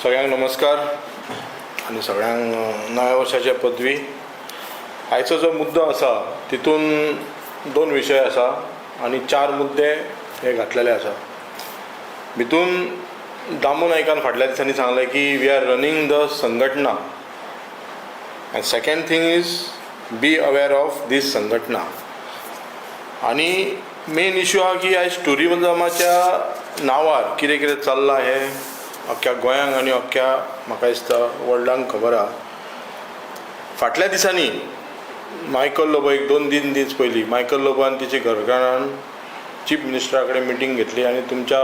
सगळ्यांक नमस्कार आणि सगळ्यांक नव्या वर्षाचे पदवी. आयचो जो मुद्दो आसा तितून 2 विशय आसा आणि 4 मुद्दे हे घातलेले आसा. भितून दामू नायकान फाटल्या दिसांनी सांगलें की वी आर रनिंग द संघटना and second thing is be aware of this संघटना. आणि मेन इशू हा की आयज टुरिजमाच्या नांवार कितें कितें चल्लां हें अख्ख्या गोंयांक आनी अख्ख्या म्हाका दिसता वर्ल्डाक खबर आहा. फाटल्या दिसांनी मायकल लोबो 1-2 दीस पयलीं मायकल लोबोन तिच्या घरकारान चीफ मिनिस्टरा कडेन मिटींग घेतली आनी तुमच्या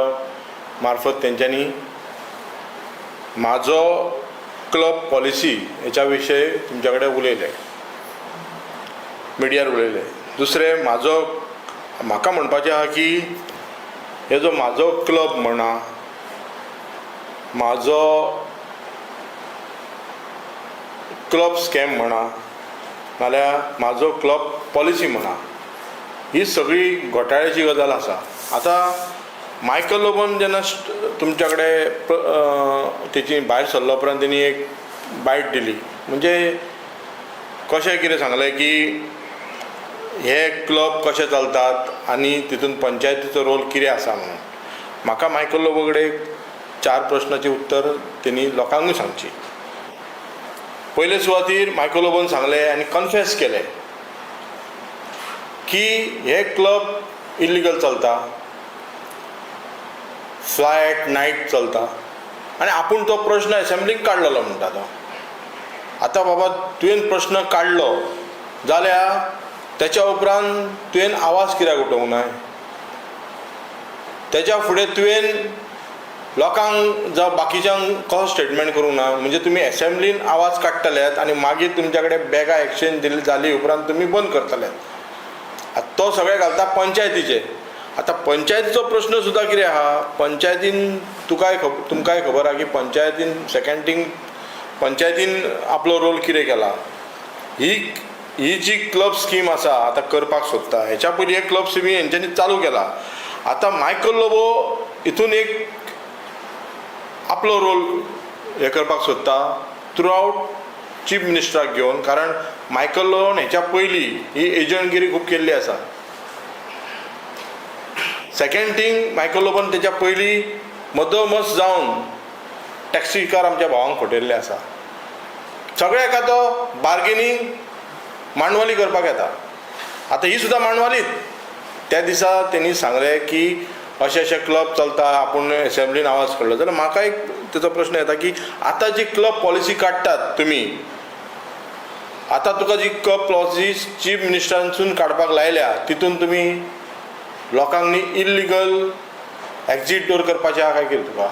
मार्फत तेंच्यांनी म्हाजो क्लब पॉलिसी हेच्या विशयी तुमच्या कडेन उलयले, मिडियार उलयले. दुसरें म्हाका म्हणपाचें आहा की हे जो म्हाजो क्लब म्हणा, म्हाजो क्लब स्कॅम म्हणा नाल्यार म्हाजो क्लब पॉलिसी म्हणा, ही सगळी घोटाळ्याची गजाल आसा. आतां मायकल लोबोन जेन्ना तुमच्या कडेन तेची भायर सरलो उपरांत तेणी एक बायट दिली. म्हणजे कशें कितें सांगलें की हे क्लब कशे चलतात आनी तितून पंचायतीचो रोल कितें आसा म्हणून. म्हाका मायकल लोबो कडेन 4 प्रश्नाची उत्तर तेणी लोकांकूय सांगची. पयले सुवातीर मायकल लोबोन सांगलें आनी कन्फेस केलें की हे क्लब इल्लिगल चलता, फ्लाय एट नायट चलता आनी आपूण तो प्रश्न एसेंब्लीक काडलेलो म्हणटा तो. आतां बाबा तुवें प्रश्न काडलो जाल्यार तेच्या उपरांत तुवें आवाज कित्याक उठोवंक ना? तेच्या फुडें तुवें लोकांक जावं बाकीच्यांक कसो स्टेटमेंट करूंक ना? म्हणजे तुमी एसेंब्लीन आवाज काडटल्यात आनी मागीर तुमच्या कडेन बॅगां एक्सचेंज जाली उपरांत तुमी बंद करतल्यात. आतां तो सगळें घालता पंचायतीचे. आतां पंचायतीचो प्रश्न सुद्दां कितें आहा? पंचायतीन तुमकांय खबर आहा की पंचायतीन पंचायतीन आपलो रोल कितें केला. ही जी क्लब स्कीम आसा आतां करपाक सोदता, हेच्या पयलीं एक क्लब स्कीम हेंच्यांनी चालू केला. आतां मायकल लोबो हितून एक आपलो रोल हे करपाक सोदता थ्रू आउट चीफ मिनिस्टराक घेवन. कारण मायकल लोबोन हेच्या पयलीं ही एजंटगिरी खूब केल्ली आसा. सेकंड थिंग, मायकल लोबोन तेच्या पयलीं मदोमस जावन टॅक्सी कार आमच्या भावांक फटयल्ले आसा. सगळ्याक तो बार्गेनींग मांडवाली करपाक येता. आतां ही सुद्दां मांडवालीच. त्या दिसा तेणी सांगलें की अशे क्लब चलता, आपूण एसेंब्लीन आवाज काडलो. जाल्यार म्हाका एक तेचो प्रश्न येता की आतां जी क्लब पॉलिसी काडटात तुमी, आतां तुका जी क्लब पॉलिसी चीफ मिनिस्टरांसून काडपाक लायल्या तितून तुमी लोकांक न्ही इल्लिगल एक्झीट डोर करपाचें आहा काय कितें तुका?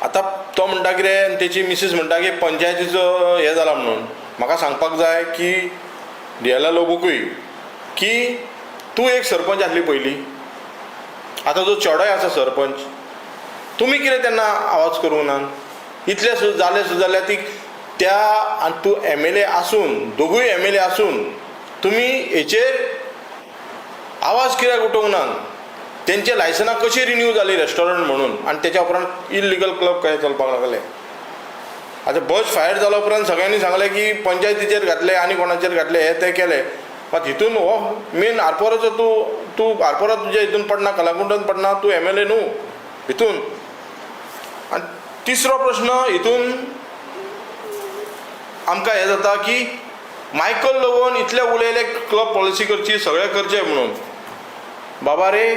आतां तो म्हणटा कितें, तेची मिसीस म्हणटा की पंचायतीचो हें जाला म्हणून. म्हाका सांगपाक जाय की डिएला लोबोकूय की तूं एक सरपंच आसली पयलीं, आतां जो चेडोय आसा सरपंच, तुमी कितें तेन्ना आवाज करूंक ना? इतलें जालें जाल्यार ती त्या आनी तूं MLA आसून, दोगूय MLA आसून तुमी हेचेर आवाज कित्याक उठोवंक ना? तेंचे लायसनां कशी रिन्यू जाली रेस्टॉरंट म्हणून आनी तेच्या उपरांत इल्लिगल क्लब कशें चलपाक लागले? आतां बस फायर जाल्या उपरांत सगळ्यांनी सांगलें की पंचायतीचेर घातले आनी कोणाचेर घातले, हे ते केले. मात हितून हो मेन आरपोराचो तूं आरपोरा तुज्या हितून पडना, कलाकुंडान पडना, तूं MLA न्हू हितून. आनी तिसरो प्रश्न हितून आमकां हें जाता की मायकल लोबोन इतले उलयले क्लब पॉलिसी करची, सगळें करचें म्हणून. बाबा रे,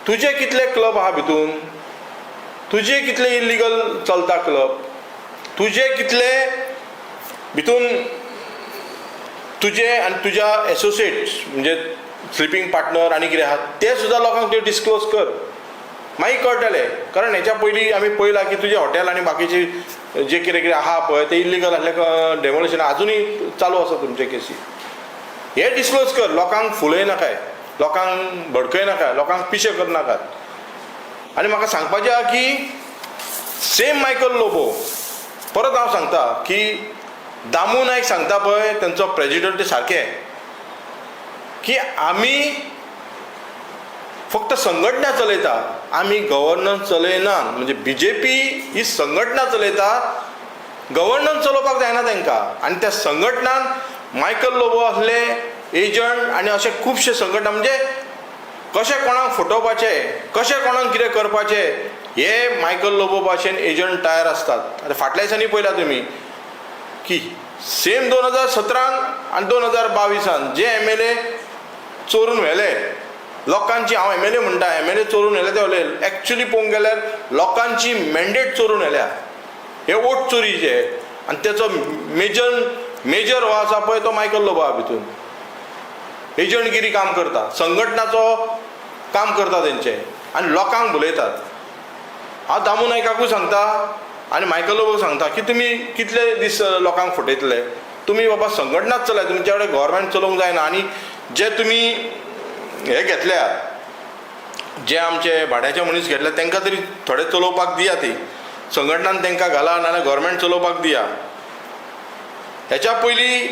तुजे कितले क्लब आहा भितून? तुजे कितले इल्लिगल चलता क्लब? तुजे कितले भितून तुजे आनी तुज्या एसोसिएट्स म्हणजे स्लिपींग पार्टनर आनी कितें आहा ते सुद्दां लोकांक ते डिस्क्लोज कर, मागीर कळटलें. कारण हेच्या पयलीं आमी पळयलां की तुजे हॉटेल आनी बाकीचे जे कितें आहा पळय ते इल्लिगल आसले डेमोलिशन आजुनूय चालू आसा तुमचे केसी. हे डिस्क्लोज कर, लोकांक फुलय नाकाय, लोकांक भडकय नाका, लोकांक पिशे करनाकात. आनी म्हाका सांगपाचें आहा की सेम मायकल लोबो परत हांव सांगता की दामू नायक सांगता पळय तेंचो प्रेजिडंट सारकें की आमी फक्त संघटना चलयता, आमी गव्हर्नन्स चलयना, म्हणजे BJP ही संघटना चलयता, गव्हर्नन्स चलोवपाक जायना तांकां. आनी त्या संघटनान मायकल लोबो असले एजंट आनी अशे खुबशे संघटना, म्हणजे कशें कोणाक फटोवपाचें, कशें कोणाक कितें करपाचें, हे मायकल लोबो भाशेन एजंट तयार असतात. आतां फाटल्या दिसांनी पळयला तुमी की सेम 2017 आनी 2022 जे MLA चोरून व्हेले लोकांची, हांव MLA म्हणटा, MLA चोरून व्हेले ते उलयले, एक्चुली पळोवंक गेल्यार लोकांची मॅन्डेट चोरून व्हेल्या, हे वोट चोरीचे. आनी तेचो मेजर हो आसा पळय तो मायकल लोबो आहा भितून. एजंटगिरी काम करता, संघटनाचो काम करता तेंचे, आनी लोकांक भुलयतात. हांव दामू नायकाकूय सांगता आनी मायकल लोबोक सांगता की तुमी कितले दीस लोकांक फटयतले, तुमी बाबा संघटनाच चलाय, तुमच्या कडेन गव्हर्मेंट चलोवंक जायना. आनी जे तुमी हे घेतल्यात, जे आमचे भाड्याचे मनीस घेतले तांकां तरी थोडे चलोवपाक दिया, ती संघटनान तांकां घाला, नाजाल्यार गव्हर्मेंट चलोवपाक दिया. हेच्या पयलीं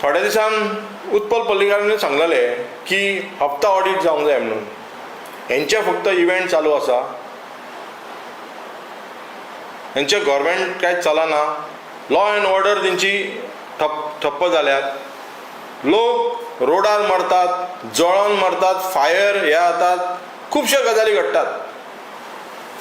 थोड्या दिसान उत्पल पल्लीकारांनी सांगलेले की हप्ता ऑडिट जावंक जाय म्हणून. हेंचे फक्त इव्हेंट चालू आसा, हेंचे गव्हर्मेंट कांयच चलना, लॉ एंड ऑर्डर तेंची ठप्प जाल्यात, लोक रोडार मरतात, जळोन मरतात, फायर हे जातात, खुबश्यो गजाली घडटात.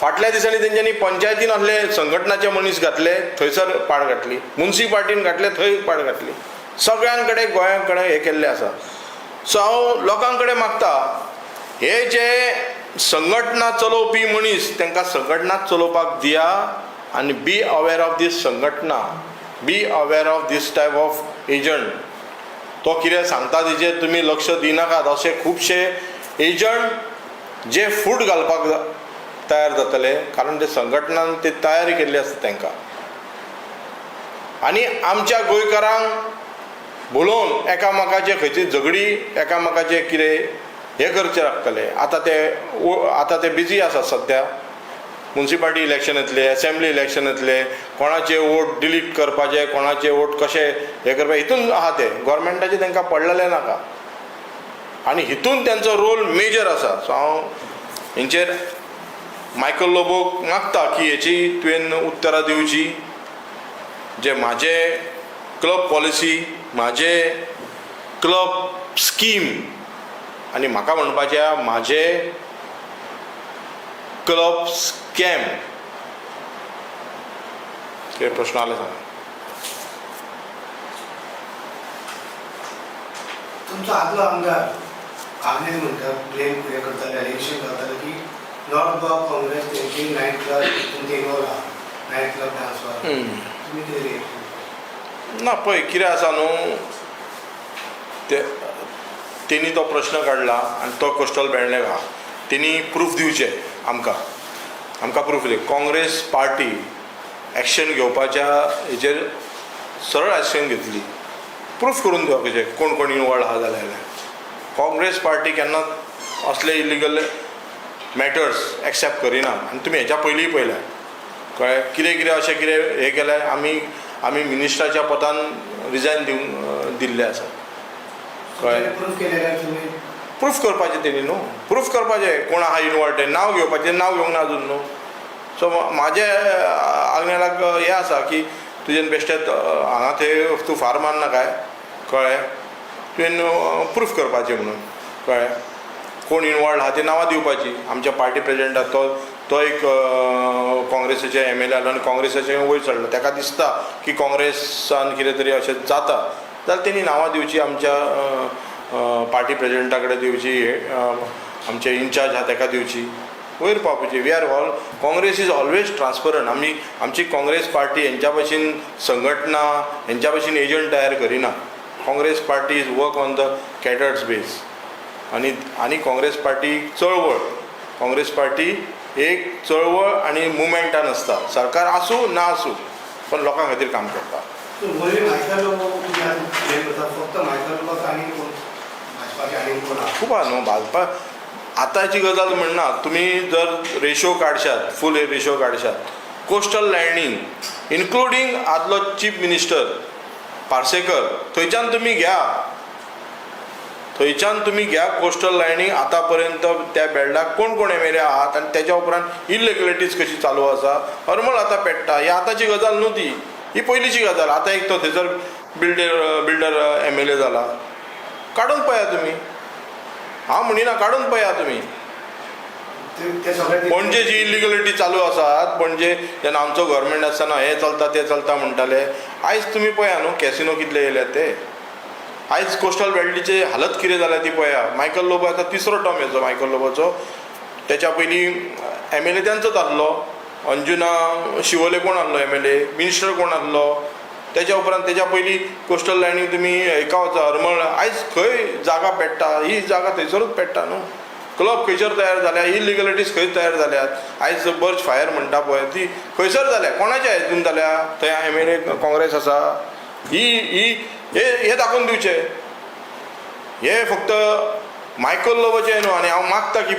फाटल्या दिसांनी तेंच्यांनी पंचायतीन असले संघटनाचे मनीस घातले, थंयसर पाड घातली, मुन्सिपाल्टीन घातले, थंय पाड घातली. सगळ्यां कडेन गोंया कडेन हे केल्लें आसा. सो हांव लोकां कडेन मागता, हे जे संघटना चलोवपी मनीस तांकां संघटनाच चलोवपाक दिया, आनी बी अवेर ऑफ दीस संघटना, be aware of this type of agent. तो कितें सांगता तेजेर तुमी लक्ष दिनाकात. अशे खुबशे एजंट जे फूट घालपाक तयार जातले, कारण ते संघटनान ते तयारी केल्ली आसता तांकां. आनी आमच्या गोंयकारांक बोलोवन एकामेकाचे खंयची झगडी, एकामेकाचे कितें हे करचे लागतले. आतां ते बिजी आसा सद्या. मुन्सिपाल्टी इलेक्शन येतले, असेंब्ली इलेक्शन येतले, कोणाचे वोट डिलीट करपाचे, कोणाचे वोट कशे हे करपाचे, हितून आहा ते गव्हर्मेंटाचे तांकां पडलेले नाका. आनी हितून तेंचो रोल मेजर आसा. सो हांव हेंचेर मायकल लोबोक मागता की हेची तुवें उत्तरां दिवची. जे म्हाजे क्लब पॉलिसी, म्हाजे क्लब स्कीम आनी म्हाका म्हणपाचें म्हाजे क्लब स्कॅम. कितें प्रश्न आले सांग. तुमचो आदलो आमदार आग्नेल म्हणटा, ब्लेम हे करताले, एलिगेशन करताले की नॉर्थ गोवा काँग्रेस तेंची नायट क्लब तुमचे इनवॉल्व आहा, नायट क्लब डान्सवर. तुमी कितें रिएक्ट? ना पळय कितें आसा न्हू, तेणी तो प्रश्न काडला आनी तो कस्टल बेळ्ळें आहा. तेणी प्रूफ दिवचे आमकां प्रूफ दिवचे. काँग्रेस पार्टी एक्शन घेवपाच्या हेचेर सरळ एक्शन घेतली. प्रूफ करून दिवपाचें कोण कोण इनवॉल्व आहा जाल्यार. काँग्रेस पार्टी केन्नाच असले इलिगल मॅटर्स एक्सेप्ट करिना. आनी तुमी हेच्या पयलींय पळयल्या कळ्ळें, कितें कितें अशें कितें हे केलें. आमी मिनिस्टराच्या पदान रिजायन दिल्ले आसा. कळ्ळें, प्रूफ करपाचें तेणी न्हू, प्रूफ करपाचें कोण आहा इनवॉल्व तें नांव घेवपाचें, नांव घेवंक ना अजून न्हू. सो म्हाजें आग्नेलाक हें आसा की तुजें बेश्टें हांगा थंय तूं फार मारना काय, कळ्ळें, तुवें प्रूफ करपाचें म्हणून. कळ्ळें, कोण इनवॉल्व आहा ती नांवां दिवपाची. आमच्या पार्टी प्रेजिडेंटाक तो एक काँग्रेसीचे MLA आलो आनी काँग्रेसाचें वयर चडलो. ताका दिसता की काँग्रेसान कितें तरी अशें जाता जाल्यार तेणी नांवां दिवची, आमच्या पार्टी प्रेजिडेंटा कडेन दिवची, आमचे इन्चार्ज आहा ताका दिवची, वयर पावपाची. We are all, Congress is always transparent. आमची काँग्रेस पार्टी हेंच्या भशेन संघटना, हेंच्या भशेन एजंट तयार करिना. Congress party is work on the cadres base. आनी काँग्रेस पार्टी चळवळ, काँग्रेस पार्टी एक चळवळ आनी मुवमेंटान आसता. सरकार आसूं ना आसूं पण लोकां खातीर काम करता. खूब आहा न्हू भाजपा. आतांची गजाल म्हणना, तुमी जर रेशो काडशात, फूल रेशो काडशात, कोस्टल लँडींग इन्क्लुडींग आदलो चीफ मिनिस्टर पार्सेकर, थंयच्यान तुमी घ्या, थंयच्यान तुमी घ्या कोस्टल लायनीक आतां पर्यंत त्या बेल्डाक कोण कोण एम एल ए आहात आनी तेच्या उपरांत इलिगलिटीज कशी चालू आसा हरमळ आतां पेट्टा ही आतांची गजाल न्हू ती ही पयलींची गजाल आतां एक तो थंयसर बिल्डर एम एल ए जाला काडून पळया तुमी हांव म्हणिना काडून पळया तुमी ते सगळे पणजे जी इलिगलिटी चालू आसात पणजे जेन्ना आमचो गव्हर्मेंट आसतना हें चलता तें चलता म्हणटाले आयज तुमी पळया न्हू कॅसिनो कितले येयल्यात ते आयज कोस्टल बेल्टीची हालत कितें जाल्या ती पळया मायकल लोबो आतां तिसरो टर्म हेचो मायकल लोबोचो तेच्या पयलीं एम एल ए तेंचोच आसलो अंजुना शिवोले कोण आसलो एम एल ए मिनिस्टर कोण आसलो तेच्या उपरांत तेच्या पयलीं कोस्टल लायनीक तुमी एका वचा हरमळ आयज खंय जागा पेट्टा ही जागा थंयसरूच पेट्टा न्हू क्लब खंयसर तयार जाल्या इलिगलिटीज खंय तयार जाल्यात आयज बर्ज फायर म्हणटा पळय ती खंयसर जाल्या कोणाच्या हितून जाल्या थंय एम एल ए काँग्रेस आसा हे दाखोवन दिवचे हे फक्त मायकल लोबोचे न्हू आनी हांव मागता की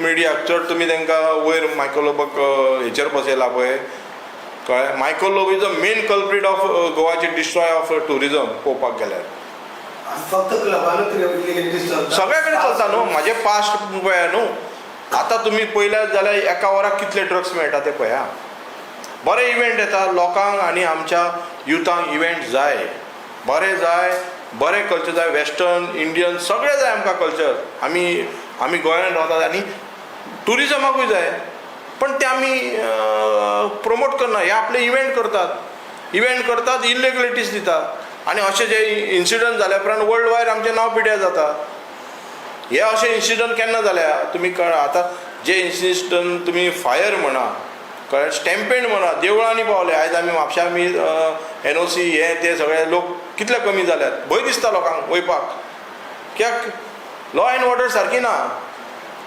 मिडियाक चड तुमी तांकां वयर मायकल लोबोक हेचेर बसयला पळय कळ्ळें Michael Lobo is the main culprit of गोवाची डिस्ट्रॉय ऑफ टुरिजम पळोवपाक गेल्यार फक्त क्लबानूच इलिगलिटीज चलता सगळे कडेन चलता न्हू म्हाजे पास्ट पळया न्हू आतां तुमी पळयल्यात जाल्यार एका वराक कितले ड्रग्स मेळटा ते पळया बरे इव्हेंट येता लोकांक आनी आमच्या युथांक इव्हेंट जाय बरे कल्चर जाय वेस्टर्न इंडियन सगळें जाय आमकां कल्चर आमी गोंयांत रावतात आनी टुरिजमाकूय जाय पण ते आमी प्रमोट करना हे आपले इव्हेंट करतात इलिगलिटीज दितात आनी अशें जे इन्सिडंट जाल्या उपरांत वर्ल्ड वायड आमचें नांव पिड्यार जाता हे अशे इन्सिडंट केन्ना जाल्या तुमी कळ्ळा आतां जे इन्सिडंट तुमी फायर म्हणा कळ्ळें स्टॅम्पेड म्हणा देवळांनी पावले आयज आमी म्हापशा NOC हे ते सगळे लोक कितले कमी जाल्यात भंय दिसता लोकांक वयपाक कित्याक लॉ एंड ऑर्डर सारकी ना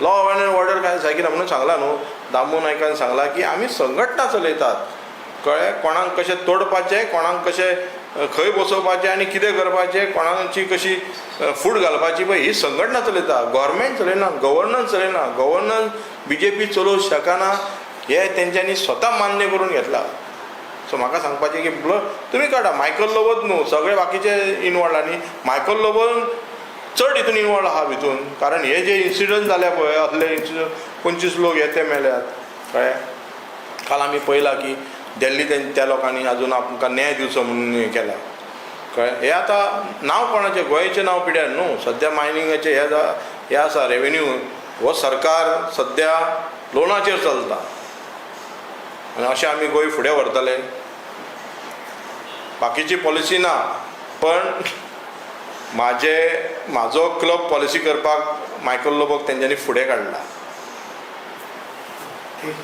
लॉ एंड ऑर्डर काय सारकी ना म्हणून सांगला न्हू दामू नायकान सांगला की आमी संघटना चलयतात कळ्ळें कोणाक कशें तोडपाचें कोणाक कशें खंय बसोवपाचें आनी कितें करपाचें कोणाची कशी फूट घालपाची पळय ही संघटना चलयता गव्हर्मेंट चलयना गव्हर्नन्स BJP चलोवंक शकना हे तेंच्यांनी स्वता मान्य करून घेतला सो म्हाका सांगपाचें की तुमी काडा मायकल लोबोच न्हू सगळे बाकीचे इनवॉल्ड आनी मायकल लोबो चड हितून इनवॉल्ड आहा भितून कारण हे जे इन्सिडंट जाल्या पळय असले 25 लोक हे ते मेल्यात कळ्ळें काल आमी पळयलां की दिल्ली त्या लोकांनी आजून आमकां न्याय दिवचो म्हणून हें केला कळ्ळें हे आतां नांव कोणाचें गोंयचें नांव पिड्यार न्हू सद्या मायनिंगाचें हें आसा रेवेन्यू हो सरकार सद्या लोनाचेर चलता आनी अशें आमी गोंय फुडें व्हरतले बाकीची पॉलिसी ना पण म्हाजो क्लब पॉलिसी करपाक मायकल लोबोक तेंच्यांनी फुडें काडला ठीक